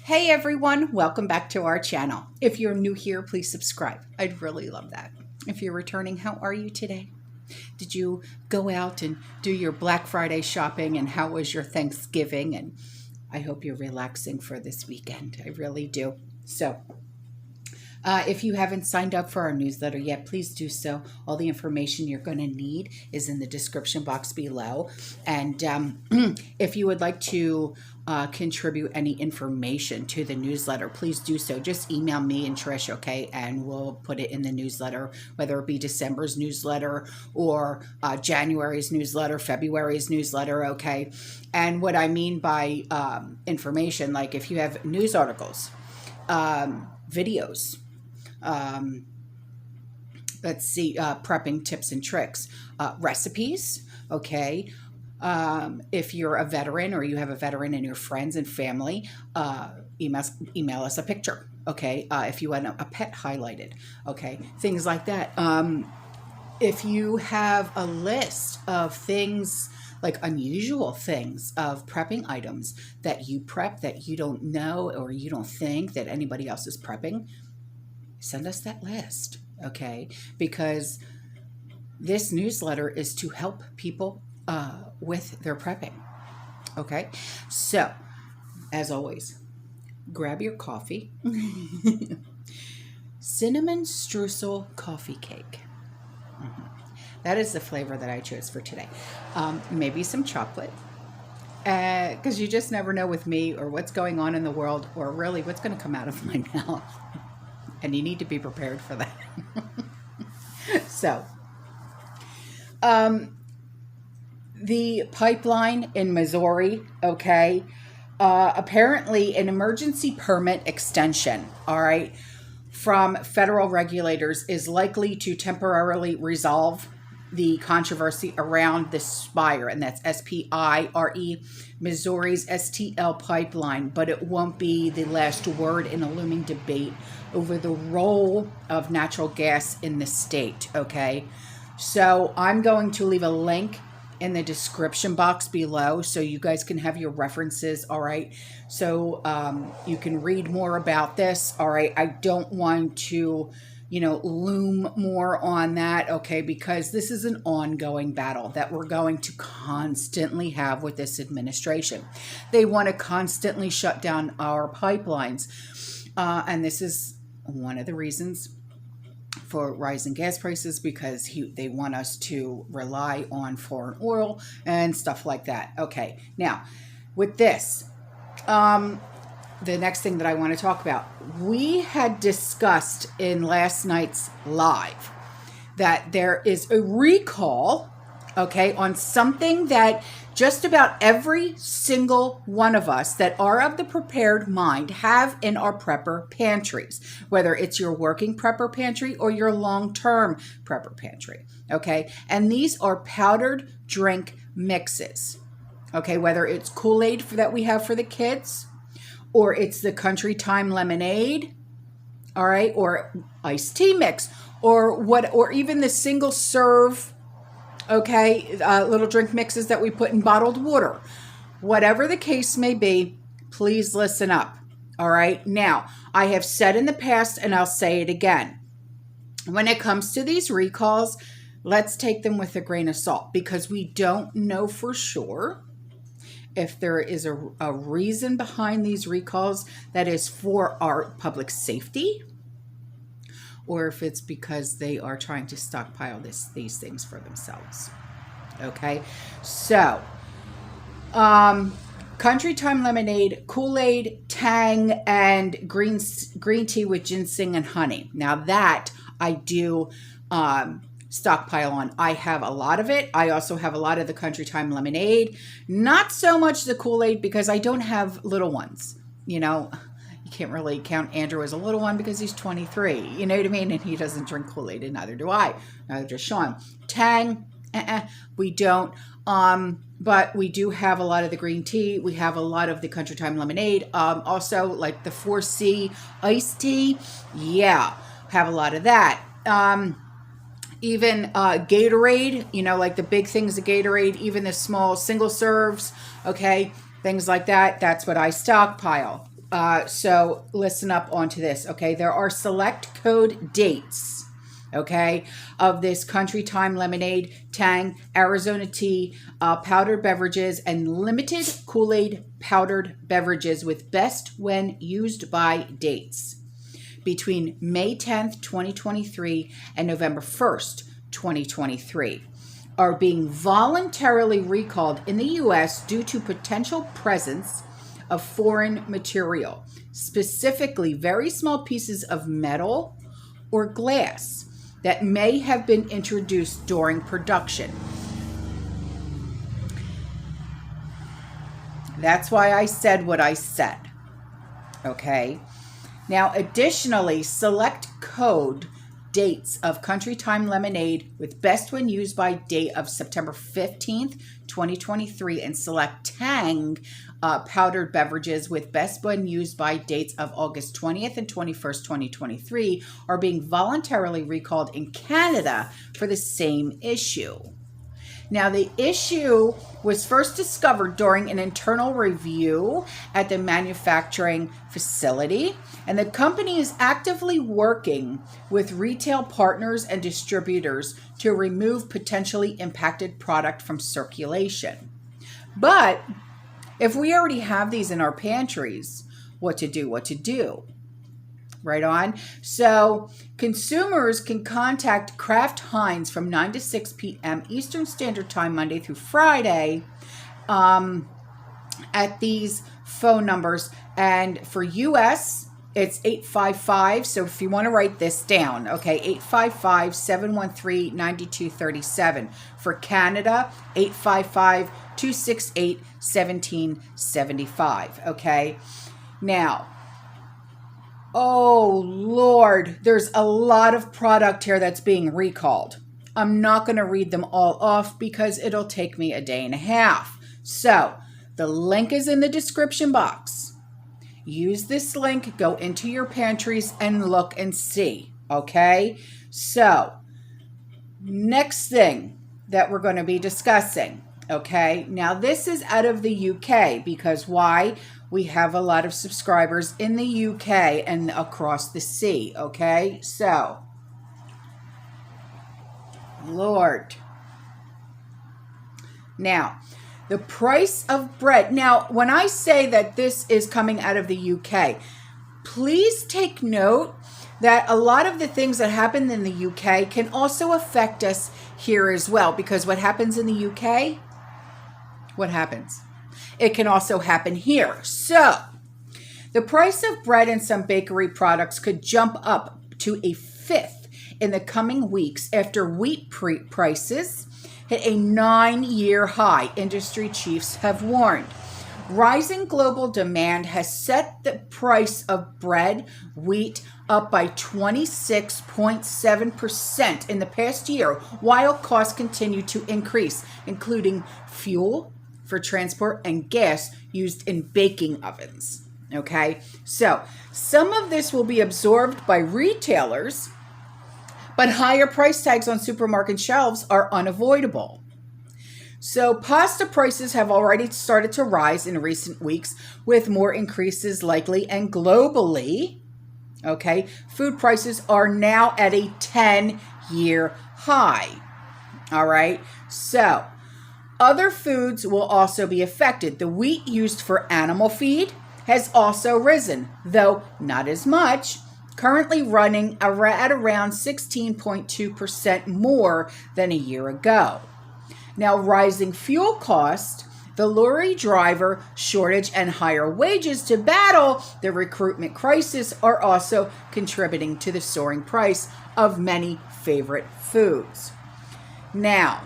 Hey everyone, welcome back to our channel. If you're new here, please subscribe. I'd really love that. If you're returning, how are you today? Did you go out and do your Black Friday shopping, and how was your Thanksgiving? And I hope you're relaxing for this weekend. I really do. So if you haven't signed up for our newsletter yet, please do so. All the information you're going to need is in the description box below. And if you would like to contribute any information to the newsletter, please do so. Just email me and Trish, okay? And we'll put it in the newsletter, whether it be December's newsletter or January's newsletter, February's newsletter, okay? And what I mean by information, like if you have news articles, videos, let's see, prepping tips and tricks, recipes, okay? If you're a veteran or you have a veteran in your friends and family, email us a picture, okay? If you want a pet highlighted, okay? Things like that. If you have a list of things, like unusual things of prepping items that you prep that you don't know or you don't think that anybody else is prepping, send us that list, okay? Because this newsletter is to help people with their prepping, okay? So, as always, grab your coffee. Cinnamon streusel coffee cake. That is the flavor that I chose for today. Maybe some chocolate, because you just never know with me or what's going on in the world or really what's going to come out of my mouth. And you need to be prepared for that. So, the pipeline in Missouri, okay, apparently an emergency permit extension, all right, from federal regulators is likely to temporarily resolve the controversy around the Spire, and that's S-P-I-R-E, Missouri's STL pipeline, but it won't be the last word in a looming debate over the role of natural gas in the state, okay? So I'm going to leave a link in the description box below so you guys can have your references, all right? So you can read more about this, all right? I don't want to, loom more on that, okay? Because this is an ongoing battle that we're going to constantly have with this administration. They want to constantly shut down our pipelines. And this is one of the reasons for rising gas prices, because they want us to rely on foreign oil and stuff like that. Okay, now with this, the next thing that I want to talk about, we had discussed in last night's live that there is a recall, okay, on something that just about every single one of us that are of the prepared mind have in our prepper pantries, whether it's your working prepper pantry or your long-term prepper pantry, okay? And these are powdered drink mixes, okay? Whether it's Kool-Aid that we have for the kids, or it's the Country Time lemonade, all right, or iced tea mix, or even the single serve, okay, little drink mixes that we put in bottled water. Whatever the case may be, please listen up, all right? Now, I have said in the past, and I'll say it again, when it comes to these recalls, let's take them with a grain of salt, because we don't know for sure if there is a reason behind these recalls that is for our public safety, or if it's because they are trying to stockpile these things for themselves. Okay, so Country Time lemonade, Kool-Aid, Tang, and green tea with ginseng and honey. Now that I do stockpile on. I have a lot of it. I also have a lot of the Country Time lemonade. Not so much the Kool-Aid, because I don't have little ones. You can't really count Andrew as a little one because he's 23. You know what I mean? And he doesn't drink Kool-Aid, and neither do I. Neither does Sean. Tang, we don't. But we do have a lot of the green tea. We have a lot of the Country Time lemonade. Also, like the 4C iced tea. Yeah, have a lot of that. Even Gatorade, like the big things of Gatorade, even the small single serves, okay, things like that. That's what I stockpile. So listen up onto this, okay? There are select code dates, okay, of this Country Time Lemonade, Tang, Arizona Tea, powdered beverages, and limited Kool-Aid powdered beverages with best when used by dates between May 10th, 2023 and November 1st, 2023 are being voluntarily recalled in the U.S. due to potential presence of foreign material, specifically very small pieces of metal or glass that may have been introduced during production. That's why I said what I said, okay? Now, additionally, select code dates of Country Time Lemonade with best when used by date of September 15th, 2023, and select Tang powdered beverages with best when used by dates of August 20th and 21st, 2023 are being voluntarily recalled in Canada for the same issue. Now, the issue was first discovered during an internal review at the manufacturing facility, and the company is actively working with retail partners and distributors to remove potentially impacted product from circulation. But if we already have these in our pantries, what to do? Right on. So consumers can contact Kraft Heinz from 9 to 6 p.m. Eastern Standard Time, Monday through Friday, at these phone numbers. And for U.S., it's 855. So if you want to write this down, okay, 855-713-9237. For Canada, 855-268-1775. Okay. Now, oh, Lord, there's a lot of product here that's being recalled. I'm not going to read them all off because it'll take me a day and a half. So the link is in the description box. Use this link, go into your pantries and look and see, okay? So next thing that we're going to be discussing, okay? Now this is out of the UK because why? We have a lot of subscribers in the UK and across the sea, okay? So, Lord. Now, the price of bread. Now, when I say that this is coming out of the UK, please take note that a lot of the things that happen in the UK can also affect us here as well. Because what happens in the UK? What happens? It can also happen here. So, the price of bread and some bakery products could jump up to a fifth in the coming weeks after wheat prices hit a 9-year high, industry chiefs have warned. Rising global demand has set the price of bread, wheat up by 26.7% in the past year, while costs continue to increase, including fuel for transport and gas used in baking ovens. Okay, so some of this will be absorbed by retailers, but higher price tags on supermarket shelves are unavoidable. So pasta prices have already started to rise in recent weeks, with more increases likely, and globally, okay, food prices are now at a 10-year high. All right, so other foods will also be affected. The wheat used for animal feed has also risen, though not as much, currently running at around 16.2% more than a year ago. Now, rising fuel costs, the lorry driver shortage, and higher wages to battle the recruitment crisis are also contributing to the soaring price of many favorite foods. Now,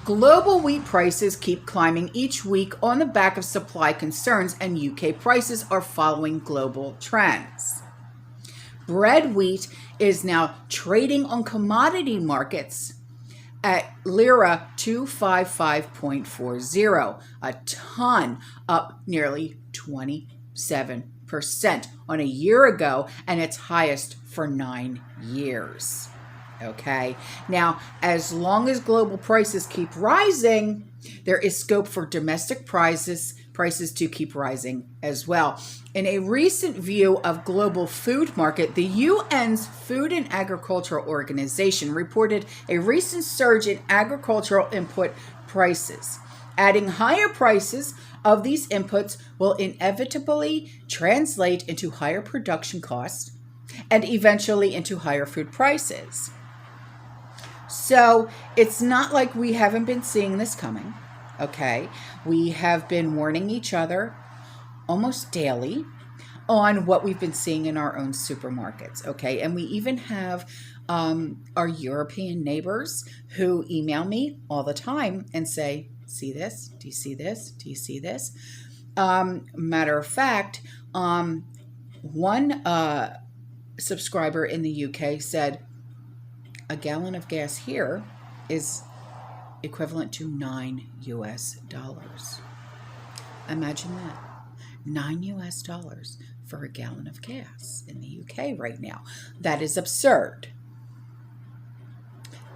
global wheat prices keep climbing each week on the back of supply concerns, and UK prices are following global trends. Bread wheat is now trading on commodity markets at Lira 255.40 a ton, up nearly 27% on a year ago, and its highest for 9 years. Okay, now as long as global prices keep rising, there is scope for domestic prices prices to keep rising as well. In a recent view of global food market, the UN's Food and Agricultural Organization reported a recent surge in agricultural input prices. Adding higher prices of these inputs will inevitably translate into higher production costs and eventually into higher food prices. So it's not like we haven't been seeing this coming, okay? We have been warning each other almost daily on what we've been seeing in our own supermarkets, okay? And we even have our European neighbors who email me all the time and say, see this? Do you see this? Do you see this? Matter of fact, one subscriber in the UK said a gallon of gas here is equivalent to $9 US. Imagine that. $9 US for a gallon of gas in the UK right now. That is absurd.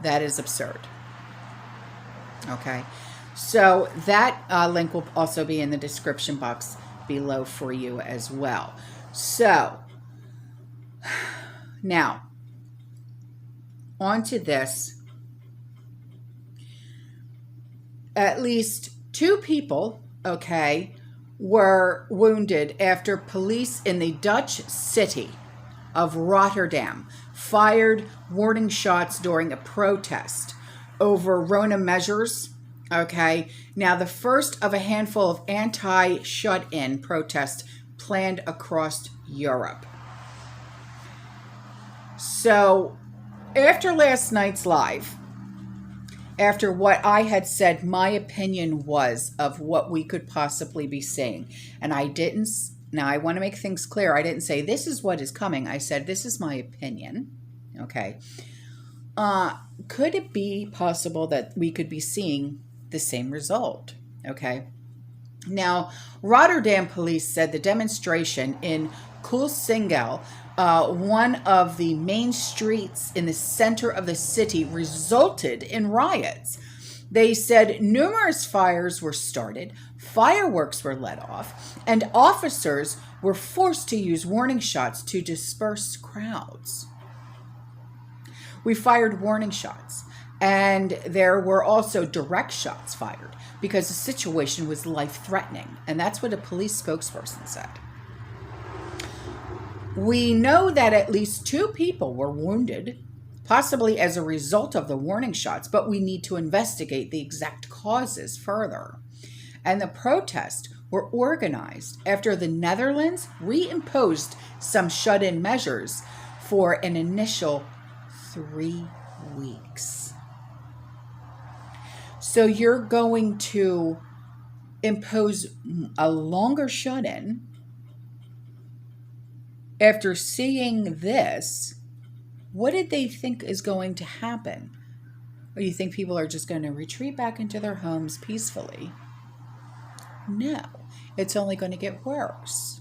That is absurd. Okay. So that link will also be in the description box below for you as well. So now on to this. At least 2 people, okay, were wounded after police in the Dutch city of Rotterdam fired warning shots during a protest over Rona measures. Okay, now the first of a handful of anti-shut-in protests planned across Europe. So after last night's live, after what I had said my opinion was of what we could possibly be seeing, and I didn't, now I want to make things clear, I didn't say this is what is coming, I said this is my opinion, okay. Could it be possible that we could be seeing the same result? Okay. Now, Rotterdam police said the demonstration in Kulsingel, one of the main streets in the center of the city, resulted in riots. They said numerous fires were started, fireworks were let off, and officers were forced to use warning shots to disperse crowds. We fired warning shots. And there were also direct shots fired because the situation was life-threatening. And that's what a police spokesperson said. We know that at least 2 people were wounded, possibly as a result of the warning shots, but we need to investigate the exact causes further. And the protests were organized after the Netherlands reimposed some shut-in measures for an initial 3 weeks. So you're going to impose a longer shut-in after seeing this. What did they think is going to happen? Or you think people are just going to retreat back into their homes peacefully? No, it's only going to get worse.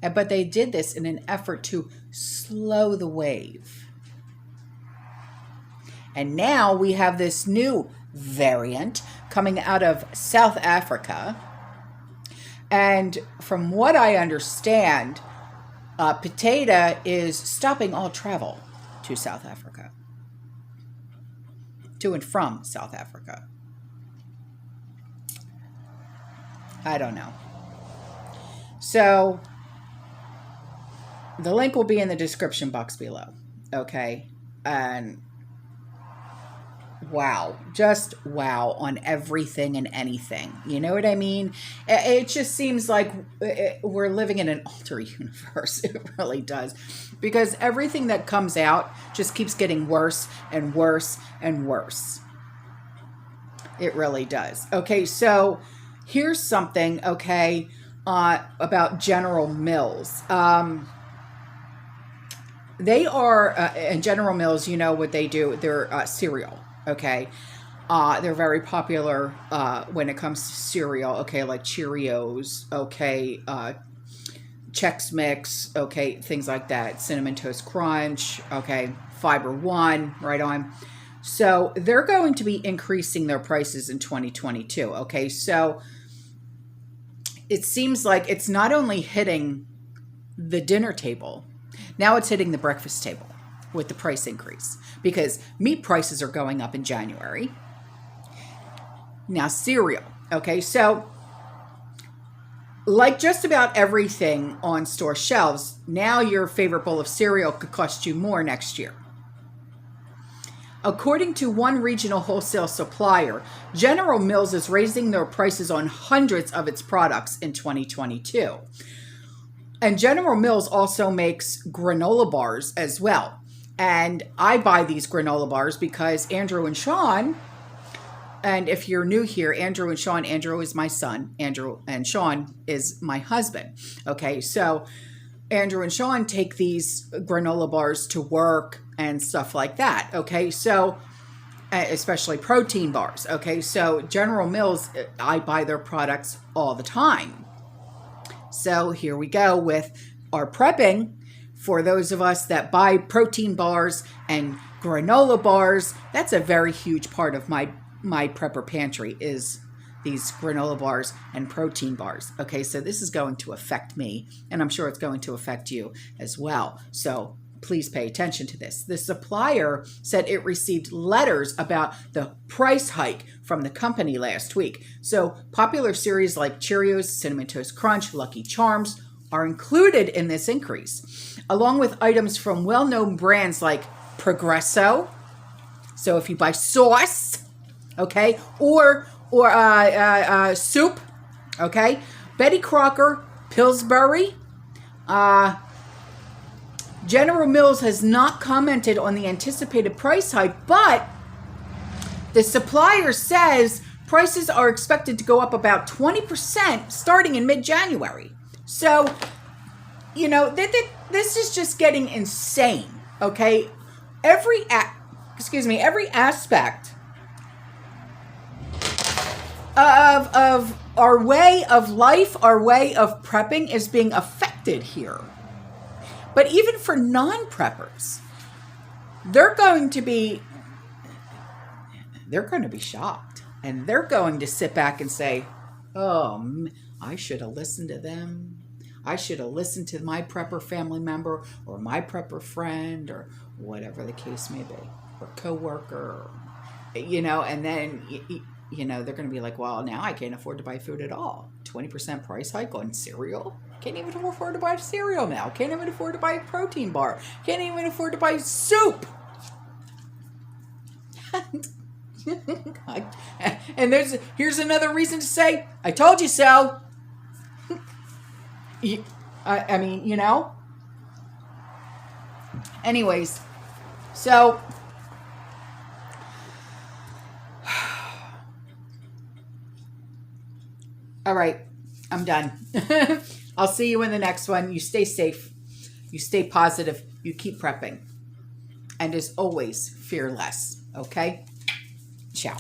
But they did this in an effort to slow the wave. And now we have this new variant coming out of South Africa. And from what I understand, Potato is stopping all travel to South Africa. To and from South Africa. I don't know. So the link will be in the description box below. Okay. And wow, just wow on everything and anything. You know what I mean? It just seems like we're living in an alternate universe. It really does. Because everything that comes out just keeps getting worse and worse and worse. It really does. Okay, so here's something, okay, about General Mills. They are, and General Mills, you know what they do, they're cereal. Okay, they're very popular when it comes to cereal. Okay, like Cheerios. Okay, Chex Mix. Okay, things like that. Cinnamon Toast Crunch. Okay, Fiber One. Right on. So they're going to be increasing their prices in 2022. Okay, so it seems like it's not only hitting the dinner table, now it's hitting the breakfast table with the price increase, because meat prices are going up in January. Now cereal. Okay, so like just about everything on store shelves, now your favorite bowl of cereal could cost you more next year. According to one regional wholesale supplier, General Mills is raising their prices on hundreds of its products in 2022. And General Mills also makes granola bars as well. And I buy these granola bars because Andrew and Sean, and if you're new here, Andrew and Sean, Andrew is my son, Andrew, and Sean is my husband. Okay, so Andrew and Sean take these granola bars to work and stuff like that. Okay, so especially protein bars. Okay, so General Mills, I buy their products all the time. So here we go with our prepping. For those of us that buy protein bars and granola bars, that's a very huge part of my prepper pantry, is these granola bars and protein bars. Okay, so this is going to affect me, and I'm sure it's going to affect you as well. So please pay attention to this. The supplier said it received letters about the price hike from the company last week. So popular cereals like Cheerios, Cinnamon Toast Crunch, Lucky Charms are included in this increase, along with items from well-known brands like Progresso. So if you buy sauce, okay, or soup, okay, Betty Crocker, Pillsbury. General Mills has not commented on the anticipated price hike, but the supplier says prices are expected to go up about 20% starting in mid-January. So, you know, this is just getting insane, okay? Every aspect of our way of life, our way of prepping is being affected here. But even for non-preppers, they're going to be shocked, and they're going to sit back and say, oh, I should have listened to them. I should have listened to my prepper family member or my prepper friend or whatever the case may be, or coworker, you know, and then, you know, they're going to be like, well, now I can't afford to buy food at all. 20% price hike on cereal? Can't even afford to buy cereal now. Can't even afford to buy a protein bar. Can't even afford to buy soup. And here's another reason to say, I told you so. I mean, you know. Anyways, so all right, I'm done. I'll see you in the next one. You stay safe. You stay positive. You keep prepping. And as always, fear less. Okay? Ciao.